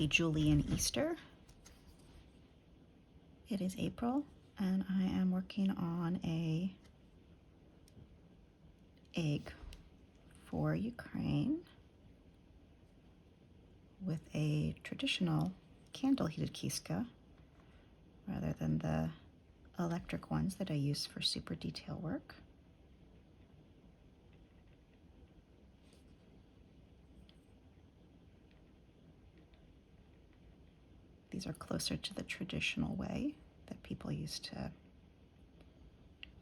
Happy Julian Easter. It is April and I am working on a egg for Ukraine with a traditional candle heated kiska rather than the electric ones that I use for super detail work. These are closer to the traditional way that people used to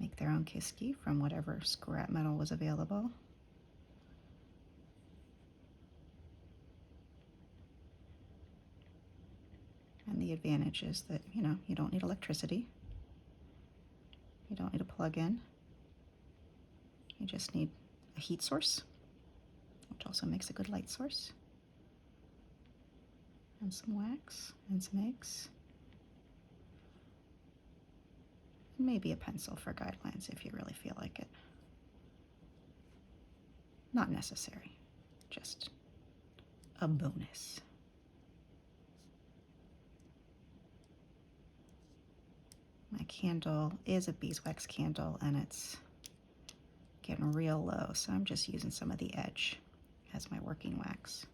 make their own kiski from whatever scrap metal was available. And the advantage is that, you don't need electricity. You don't need a plug-in. You just need a heat source, which also makes a good light source. And some wax and some eggs. And maybe a pencil for guidelines if you really feel like it. Not necessary, just a bonus. My candle is a beeswax candle and it's getting real low, so I'm just using some of the edge as my working wax.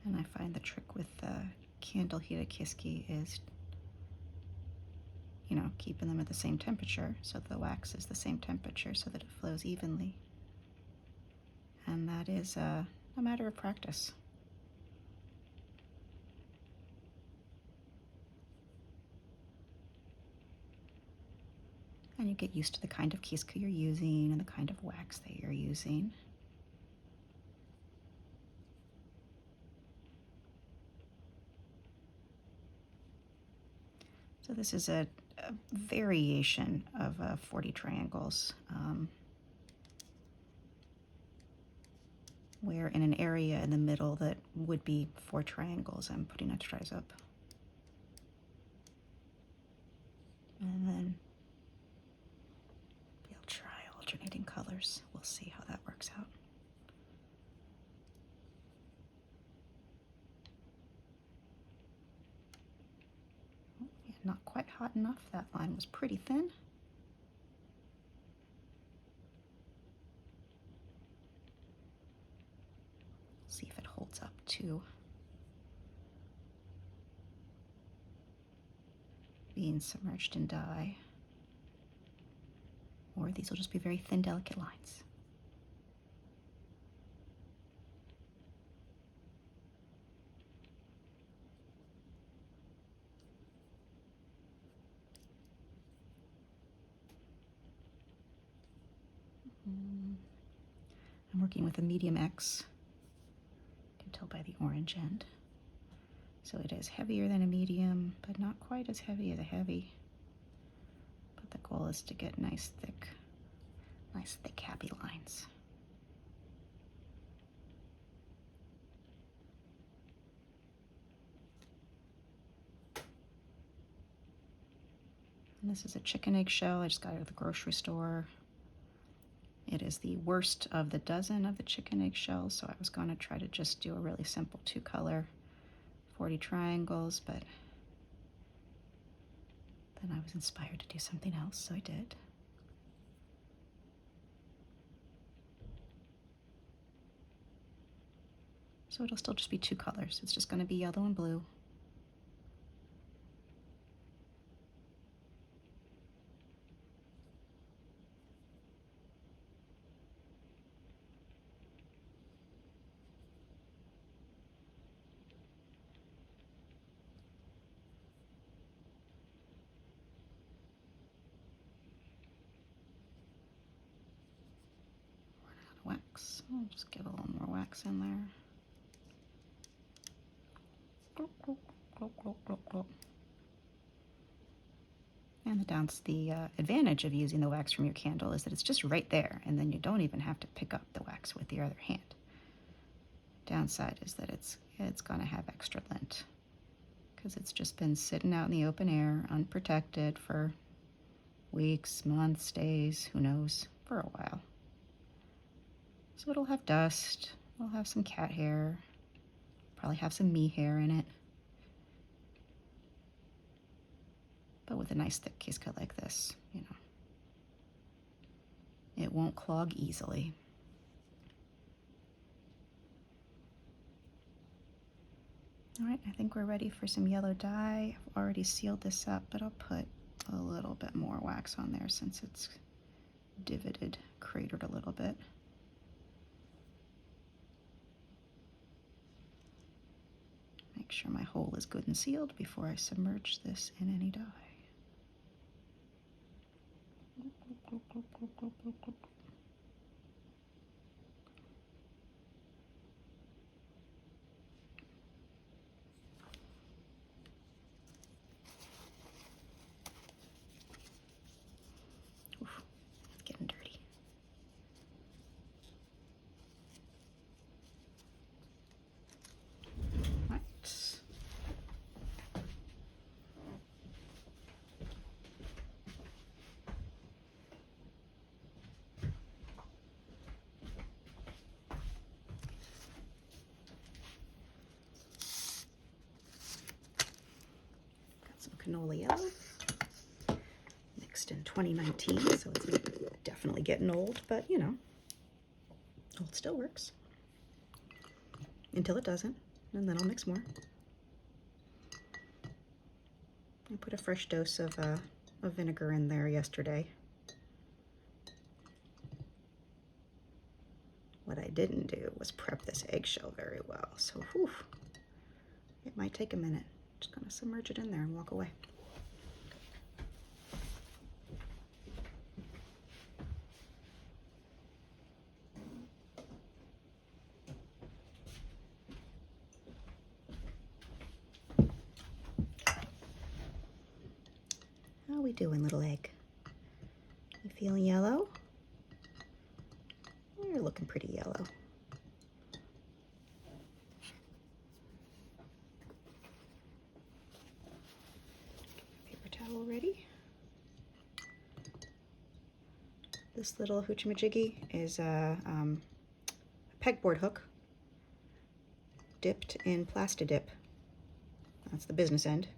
And I find the trick with the candle heated kiski is, keeping them at the same temperature so that the wax is the same temperature so that it flows evenly. And that is a matter of practice. And you get used to the kind of kiska you're using and the kind of wax that you're using. So this is a variation of 40 triangles, where in an area in the middle that would be 4 triangles, I'm putting a tryzub. And then I'll try alternating colors. We'll see how that works out. Not quite hot enough. That line was pretty thin. See if it holds up to being submerged in dye. Or these will just be very thin, delicate lines. I'm working with a medium X. You can tell by the orange end. So it is heavier than a medium, but not quite as heavy as a heavy. But the goal is to get nice, thick, happy lines. And this is a chicken egg shell. I just got it at the grocery store. It is the worst of the dozen of the chicken egg shells, so I was going to try to just do a really simple 2-color 40 triangles, but then I was inspired to do something else, so I did. So it'll still just be 2 colors. It's just going to be yellow and blue. Wax. I'll just get a little more wax in there. bounce. The advantage of using the wax from your candle is that it's just right there, and then you don't even have to pick up the wax with your other hand. Downside is that it's going to have extra lint because it's just been sitting out in the open air, unprotected for weeks, months, days, who knows, for a while. So it'll have dust, it'll have some cat hair, probably have some me hair in it. But with a nice thick case cut like this, you know, it won't clog easily. All right, I think we're ready for some yellow dye. I've already sealed this up, but I'll put a little bit more wax on there since it's divoted, cratered a little bit. Make sure my hole is good and sealed before I submerge this in any dye. Oof, it's getting dirty. Right. Canola yellow, mixed in 2019, so it's definitely getting old, but you know, old still works. Until it doesn't, and then I'll mix more. I put a fresh dose of vinegar in there yesterday. What I didn't do was prep this eggshell very well, so whew, it might take a minute. Just gonna submerge it in there and walk away. How we doing, little egg? You feeling yellow? You're looking pretty yellow. Paper towel ready. This little hoochie-majiggy is a pegboard hook dipped in Plastidip. That's the business end.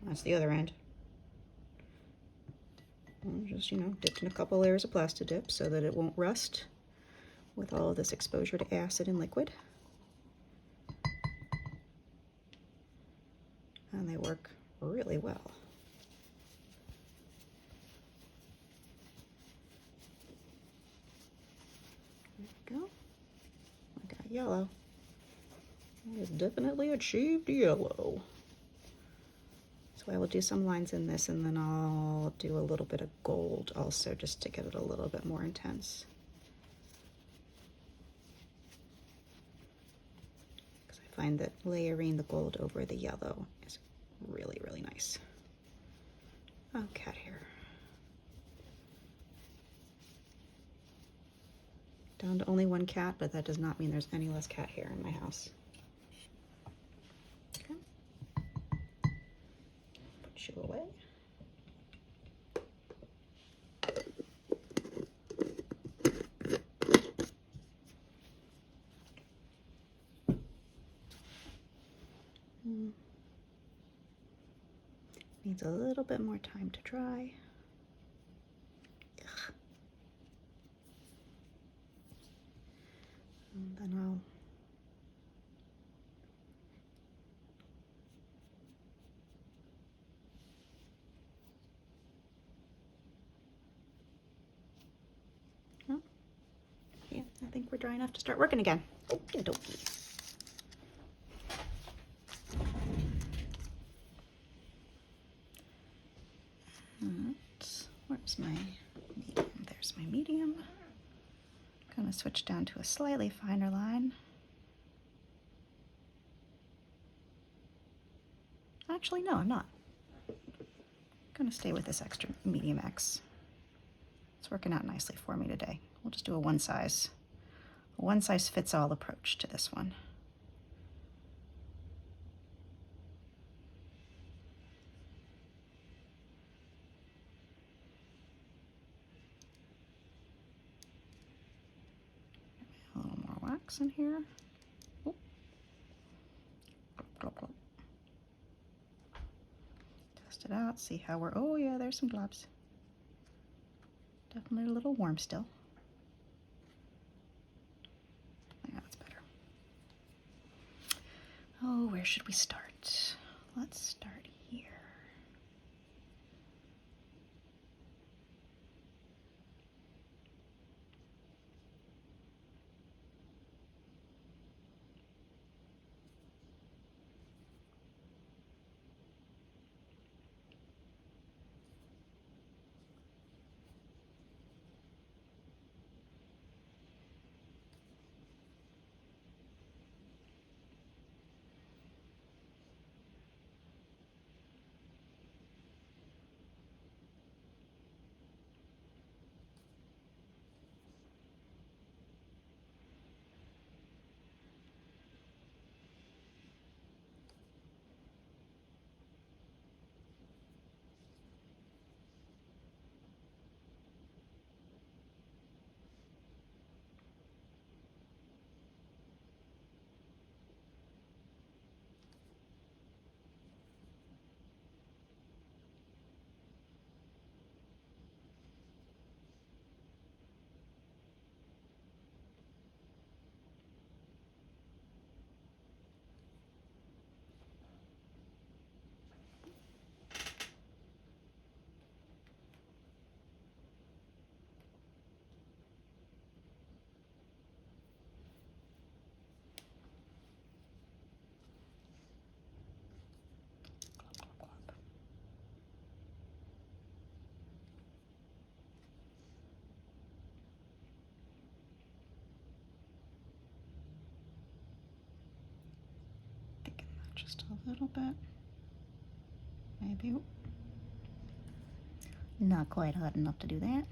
That's the other end. And just, you know, dipped in a couple layers of Plastidip so that it won't rust with all of this exposure to acid and liquid. And they work really well. There we go. I got yellow. It has definitely achieved yellow. So I will do some lines in this, and then I'll do a little bit of gold also, just to get it a little bit more intense. Because I find that layering the gold over the yellow is really, really nice. Oh, cat hair. Down to only one cat, but that does not mean there's any less cat hair in my house. Okay. Put you away. Needs a little bit more time to dry. Ugh. And then I'll yeah, I think we're dry enough to start working again. Okie dokie. Where's my medium? There's my medium. I'm going to switch down to a slightly finer line. Actually, no, I'm not. Gonna stay with this extra medium X. It's working out nicely for me today. We'll just do a one size fits all approach to this one. A little more wax in here. Oop. Glop, glop. Test it out, see how we're, oh yeah, there's some globs. Definitely a little warm still. Yeah, that's better. Oh, where should we start? Let's start here. Thicken that just a little bit. Maybe. Not quite hot enough to do that.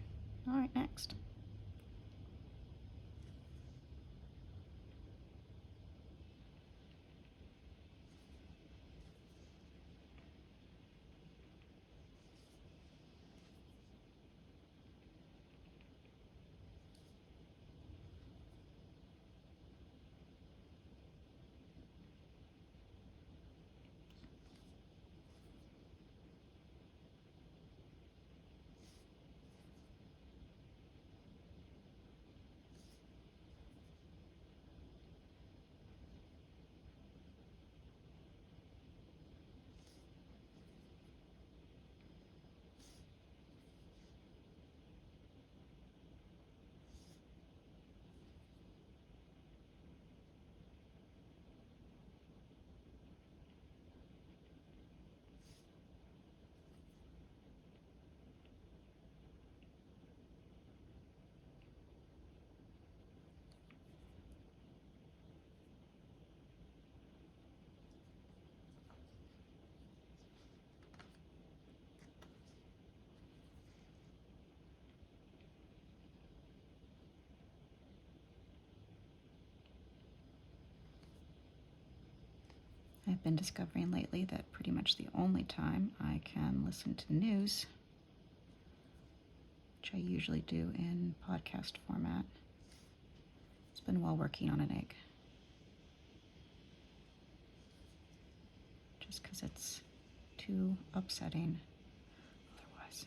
All right, next. I've been discovering lately that pretty much the only time I can listen to news, which I usually do in podcast format, it's been while working on an egg. Just because it's too upsetting otherwise.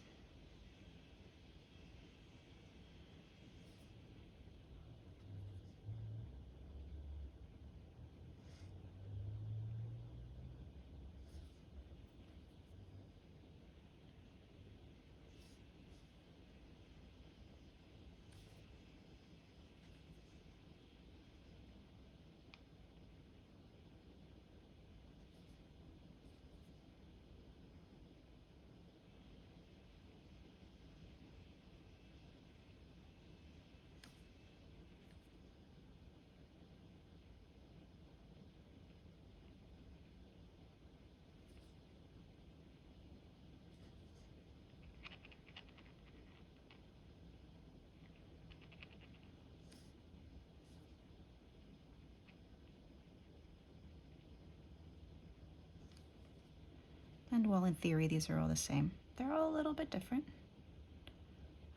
And well, in theory, these are all the same. They're all a little bit different.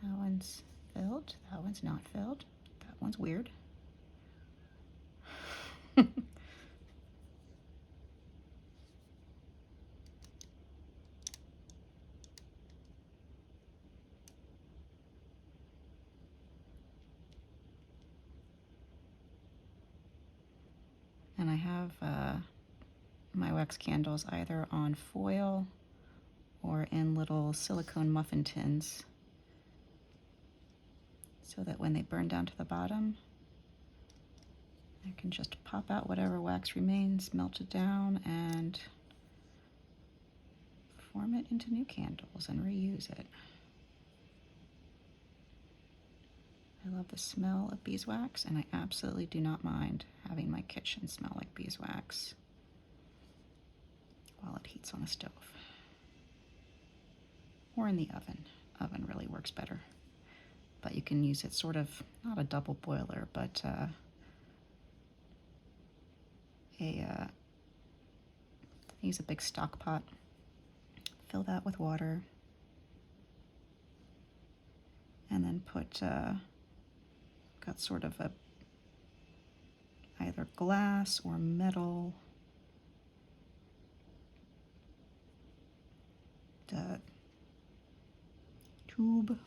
That one's filled, that one's not filled, that one's weird. And I have my wax candles either on foil or in little silicone muffin tins, so that when they burn down to the bottom, I can just pop out whatever wax remains, melt it down, and form it into new candles and reuse it. I love the smell of beeswax, and I absolutely do not mind having my kitchen smell like beeswax while it heats on a stove. Or in the oven. Oven really works better. But you can use it sort of, not a double boiler, but use a big stock pot, fill that with water, and then put, got sort of a either glass or metal tube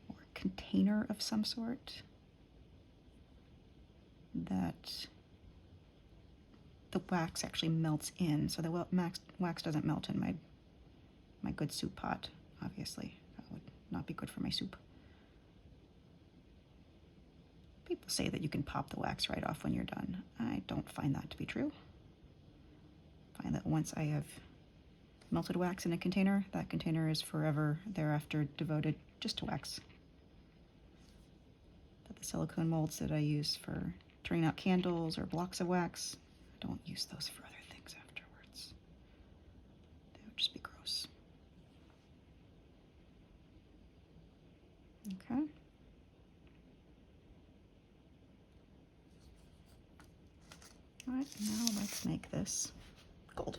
or container of some sort that the wax actually melts in, so the wax doesn't melt in my good soup pot, obviously. That would not be good for my soup. People say that you can pop the wax right off when you're done. I don't find that to be true. I find that once I have melted wax in a container, that container is forever thereafter devoted just to wax. But the silicone molds that I use for turning out candles or blocks of wax, I don't use those for other things afterwards. That would just be gross. Okay. All right, now let's make this gold.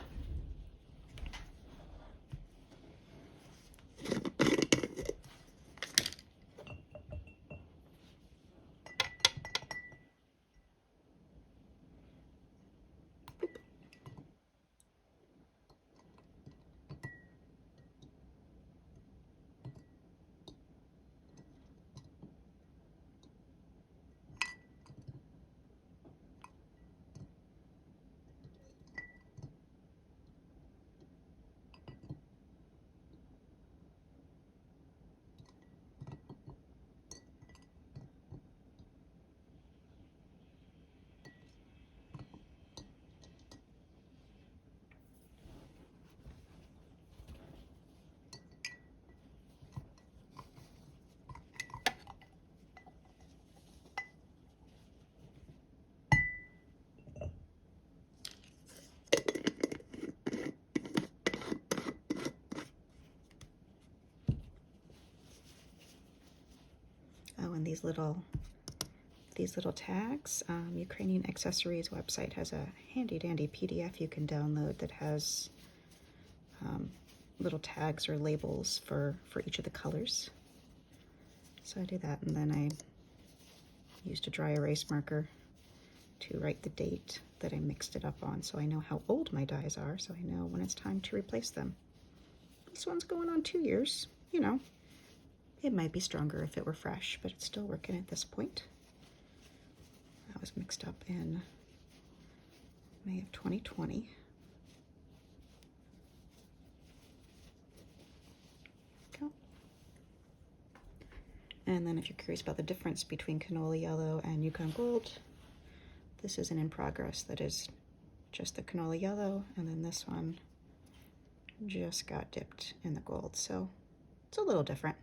Oh, and these little tags, Ukrainian Accessories website has a handy dandy PDF you can download that has little tags or labels for each of the colors. So I do that, and then I used a dry erase marker to write the date that I mixed it up on, so I know how old my dyes are, so I know when it's time to replace them. This one's going on 2 years, you know. It might be stronger if it were fresh, but it's still working at this point. That was mixed up in May of 2020. Go. And then if you're curious about the difference between canola yellow and Yukon gold, this is an in progress that is just the canola yellow, and then this one just got dipped in the gold, so it's a little different.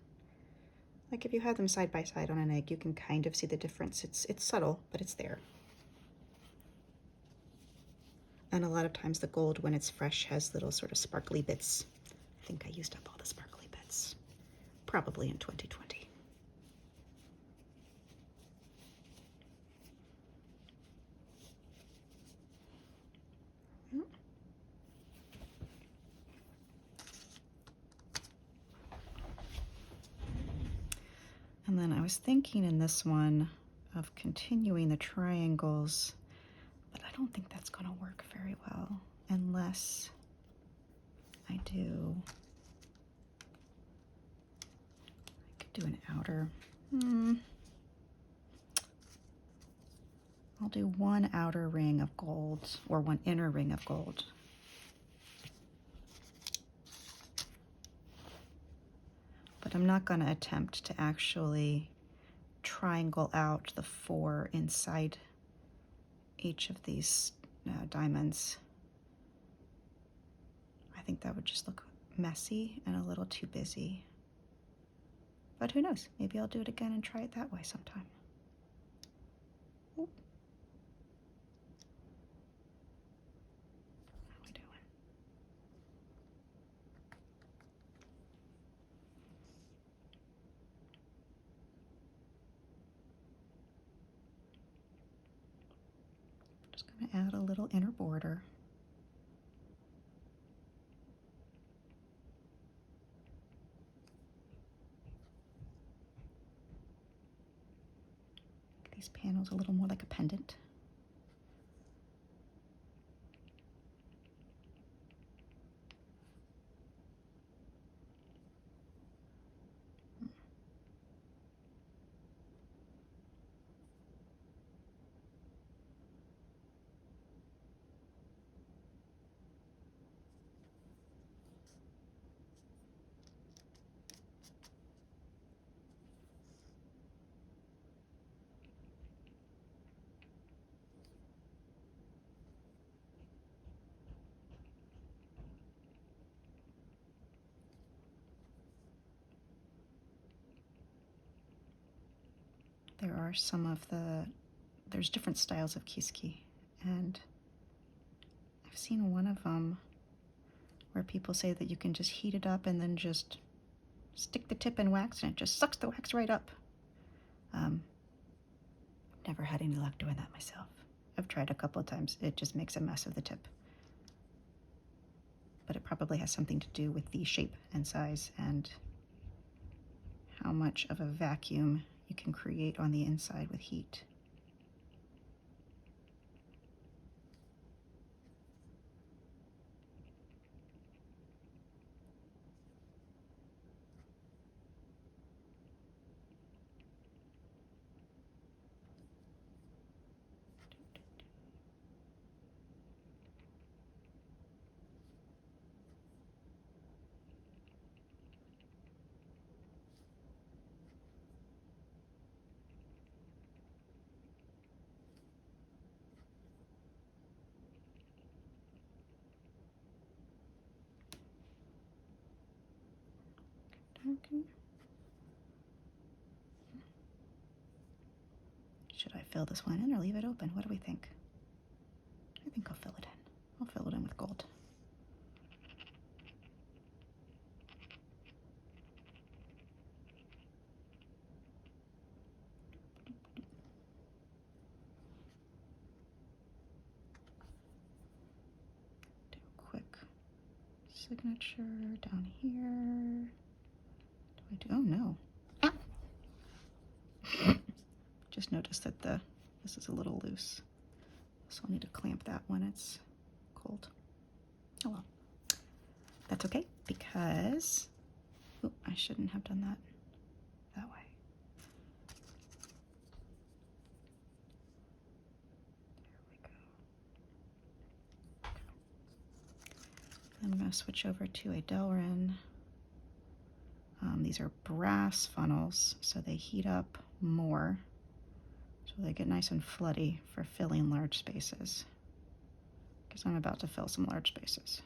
Like if you have them side by side on an egg, you can kind of see the difference. It's subtle, but it's there. And a lot of times the gold, when it's fresh, has little sort of sparkly bits. I think I used up all the sparkly bits, probably in 2020. was thinking in this one of continuing the triangles, but I don't think that's going to work very well unless I could do an outer. I'll do one outer ring of gold, or one inner ring of gold. But I'm not going to attempt to actually triangle out the 4 inside each of these diamonds. I think that would just look messy and a little too busy. But who knows? Maybe I'll do it again and try it that way sometime. Oop. How are we doing? Just going to add a little inner border. These panels a little more like a pendant. There are there's different styles of kiski, and I've seen one of them where people say that you can just heat it up and then just stick the tip in wax and it just sucks the wax right up. Never had any luck doing that myself. I've tried a couple of times. It just makes a mess of the tip. But it probably has something to do with the shape and size and how much of a vacuum you can create on the inside with heat. Okay. Should I fill this one in or leave it open? What do we think? I think I'll fill it in. I'll fill it in with gold. Do a quick signature down here. Oh no. Ah! Just noticed that this is a little loose. So I'll need to clamp that when it's cold. Oh well. That's okay because I shouldn't have done that way. There we go. I'm going to switch over to a Delrin. These are brass funnels, so they heat up more. So they get nice and floody for filling large spaces. Because I'm about to fill some large spaces.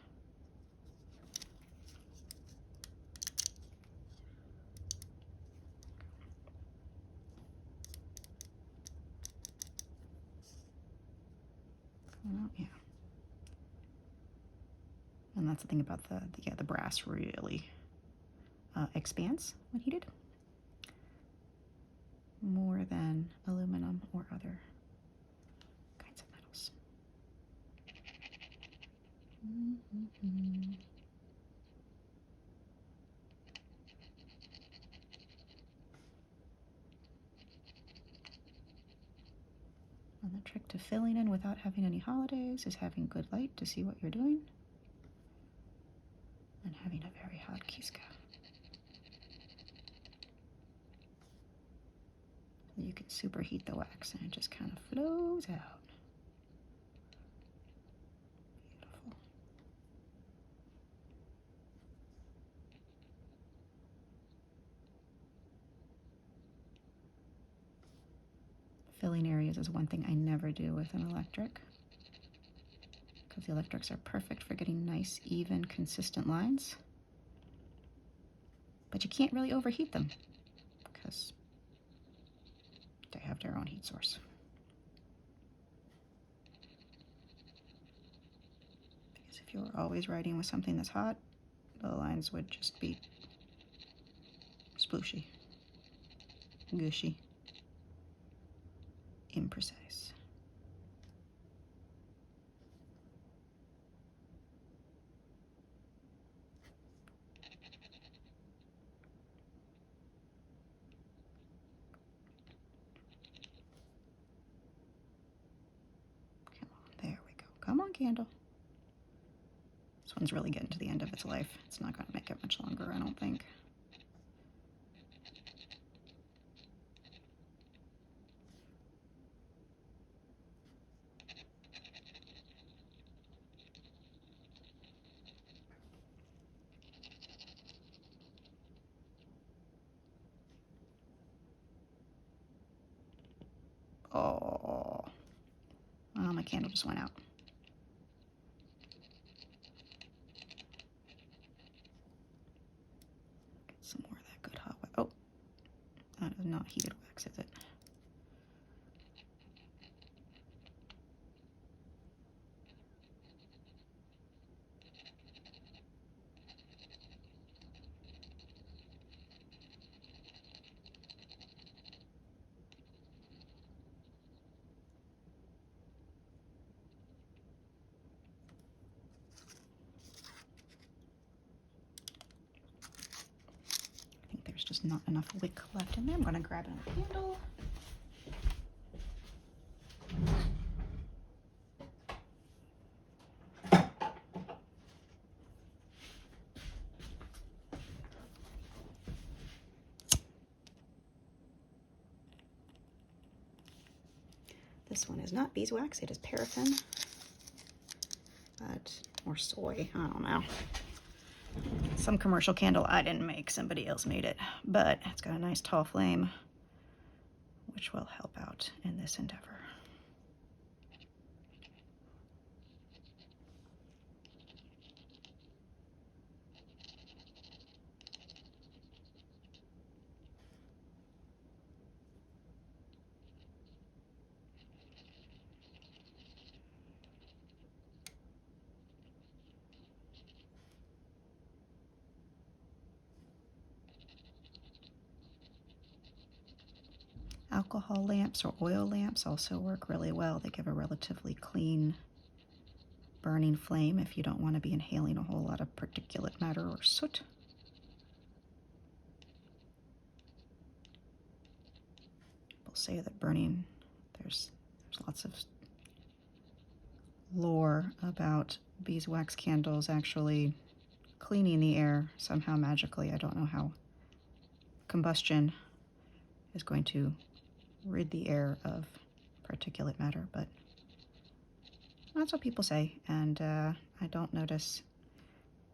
Oh, yeah. And that's the thing about the brass really expands when heated more than aluminum or other kinds of metals. to filling in without having any holidays is having good light to see what you're doing and having a very hot Kiska. You can superheat the wax and it just kind of flows out. Beautiful. Filling areas is one thing I never do with an electric, because the electrics are perfect for getting nice, even, consistent lines. But you can't really overheat them because they have their own heat source. Because if you were always writing with something that's hot, the lines would just be splooshy, gushy, imprecise. Come on, there we go. Come on, candle. This one's really getting to the end of its life. It's not going to make it much longer, I don't think. Oh, my candle just went out. Get some more of that good hot wax. Oh, that is not heated wax, is it? I think there's just not enough wick left in there. I'm going to grab another candle. This one is not beeswax, it is paraffin, or soy, I don't know. Some commercial candle I didn't make, somebody else made it, but it's got a nice tall flame, which will help out in this endeavor. Alcohol lamps or oil lamps also work really well. They give a relatively clean burning flame if you don't want to be inhaling a whole lot of particulate matter or soot. People say that burning, there's lots of lore about beeswax candles actually cleaning the air somehow magically. I don't know how combustion is going to rid the air of particulate matter, but that's what people say, and I don't notice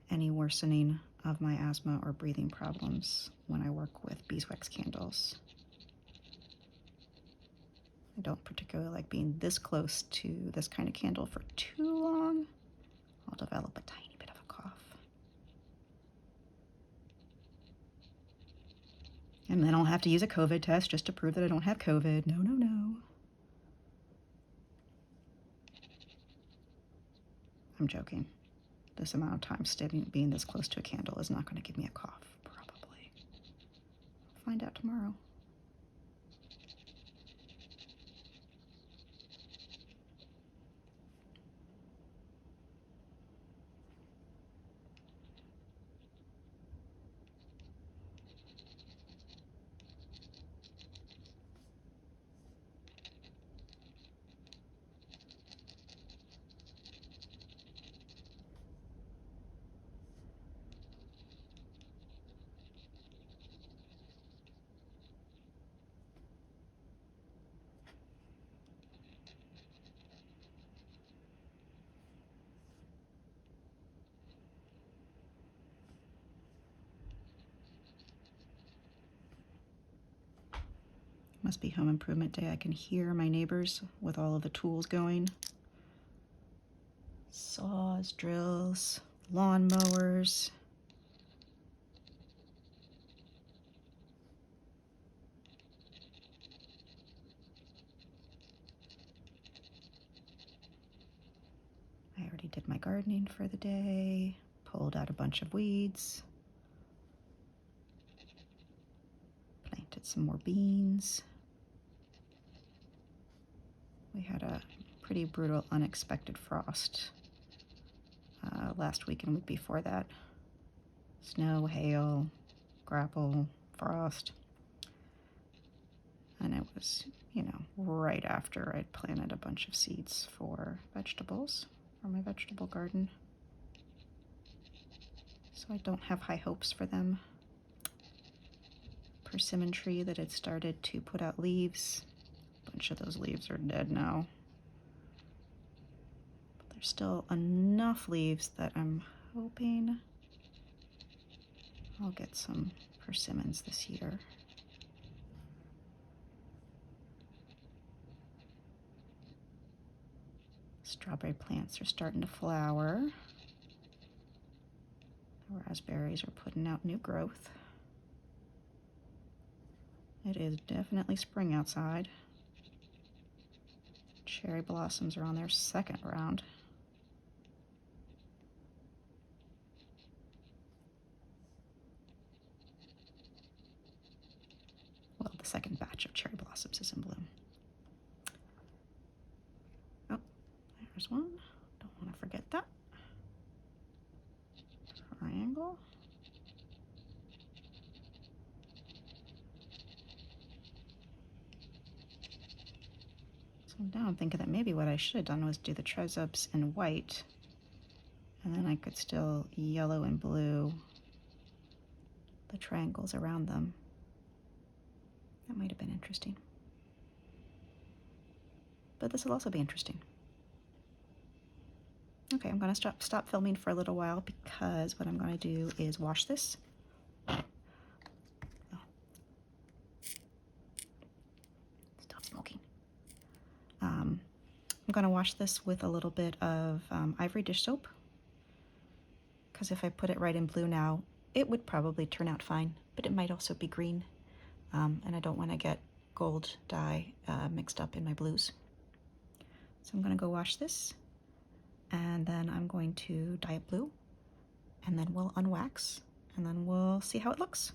any worsening of my asthma or breathing problems when I work with beeswax candles. I don't particularly like being this close to this kind of candle for too long. I'll develop a tiny bit of a cough. And then I'll have to use a COVID test just to prove that I don't have COVID. No, no, no. I'm joking. This amount of time being this close to a candle is not going to give me a cough, probably. I'll find out tomorrow. Must be home improvement day. I can hear my neighbors with all of the tools going. Saws, drills, lawn mowers. I already did my gardening for the day, pulled out a bunch of weeds, planted some more beans. We had a pretty brutal, unexpected frost last week and week before that. Snow, hail, grapple, frost. And it was, you know, right after I'd planted a bunch of seeds for vegetables, for my vegetable garden. So I don't have high hopes for them. Persimmon tree that had started to put out leaves. A bunch of those leaves are dead now. But there's still enough leaves that I'm hoping I'll get some persimmons this year. Strawberry plants are starting to flower. The raspberries are putting out new growth. It is definitely spring outside. Cherry blossoms are on their second round. Well, the second batch of cherry blossoms is in bloom. Oh, there's one. Don't want to forget that. Triangle. So now I'm thinking that maybe what I should have done was do the tryzubs in white, and then I could still yellow and blue the triangles around them. That might have been interesting. But this will also be interesting. Okay, I'm going to stop filming for a little while because what I'm going to do is wash this. Oh. Stop smoking. I'm going to wash this with a little bit of ivory dish soap, because if I put it right in blue now, it would probably turn out fine, but it might also be green, and I don't want to get gold dye mixed up in my blues. So I'm going to go wash this, and then I'm going to dye it blue, and then we'll unwax, and then we'll see how it looks.